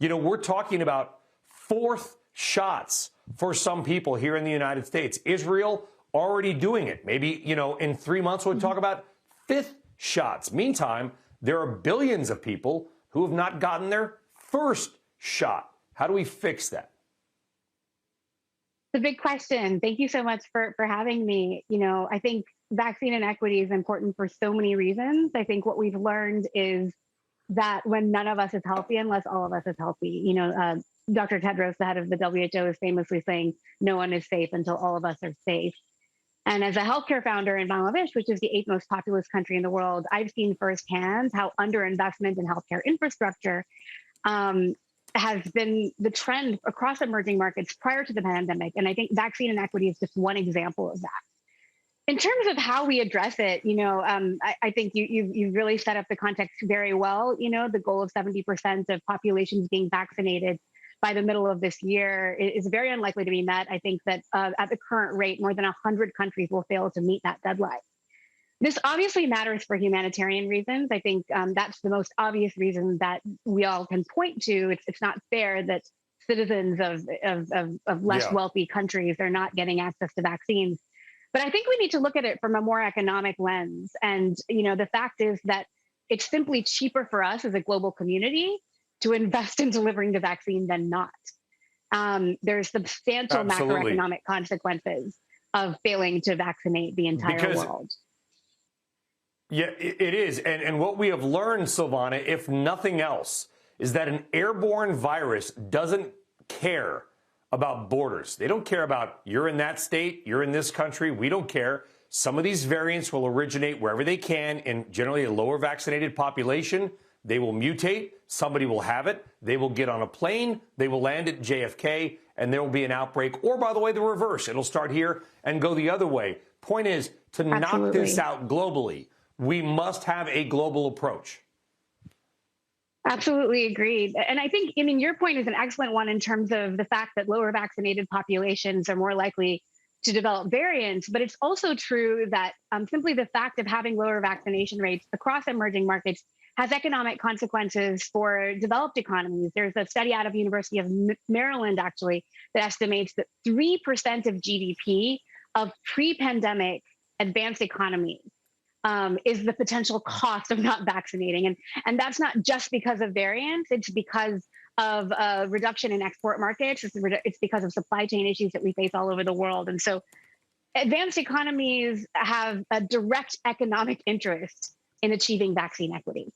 We're talking about fourth shots for some people here in the United States. Israel already doing it. Maybe, in 3 months we'll talk about fifth shots. Meantime, there are billions of people who have not gotten their first shot. How do we fix that? It's a big question. Thank you so much for having me. I think vaccine inequity is important for so many reasons. I think what we've learned is that when none of us is healthy, unless all of us is healthy, Dr. Tedros, the head of the WHO, is famously saying, no one is safe until all of us are safe. And as a healthcare founder in Bangladesh, which is the 8th most populous country in the world, I've seen firsthand how underinvestment in healthcare infrastructure has been the trend across emerging markets prior to the pandemic. And I think vaccine inequity is just one example of that. In terms of how we address it, I think you've really set up the context very well. The goal of 70% of populations being vaccinated by the middle of this year is very unlikely to be met. I think that at the current rate, more than 100 countries will fail to meet that deadline. This obviously matters for humanitarian reasons. I think that's the most obvious reason that we all can point to. It's not fair that citizens of less wealthy countries are not getting access to vaccines. But I think we need to look at it from a more economic lens. And, the fact is that it's simply cheaper for us as a global community to invest in delivering the vaccine than not. There's substantial macroeconomic consequences of failing to vaccinate the entire world. Yeah, it is. And what we have learned, Silvana, if nothing else, is that an airborne virus doesn't care about borders. They don't care about you're in that state, you're in this country. We don't care. Some of these variants will originate wherever they can in generally a lower vaccinated population. They will mutate. Somebody will have it. They will get on a plane. They will land at JFK and there will be an outbreak. Or, by the way, the reverse. It'll start here and go the other way. Point is, to knock this out globally, we must have a global approach. Absolutely agreed. And I think, your point is an excellent one in terms of the fact that lower vaccinated populations are more likely to develop variants. But it's also true that simply the fact of having lower vaccination rates across emerging markets has economic consequences for developed economies. There's a study out of University of Maryland, actually, that estimates that 3% of GDP of pre-pandemic advanced economies is the potential cost of not vaccinating. And that's not just because of variants, it's because of a reduction in export markets. It's because of supply chain issues that we face all over the world. And so advanced economies have a direct economic interest in achieving vaccine equity.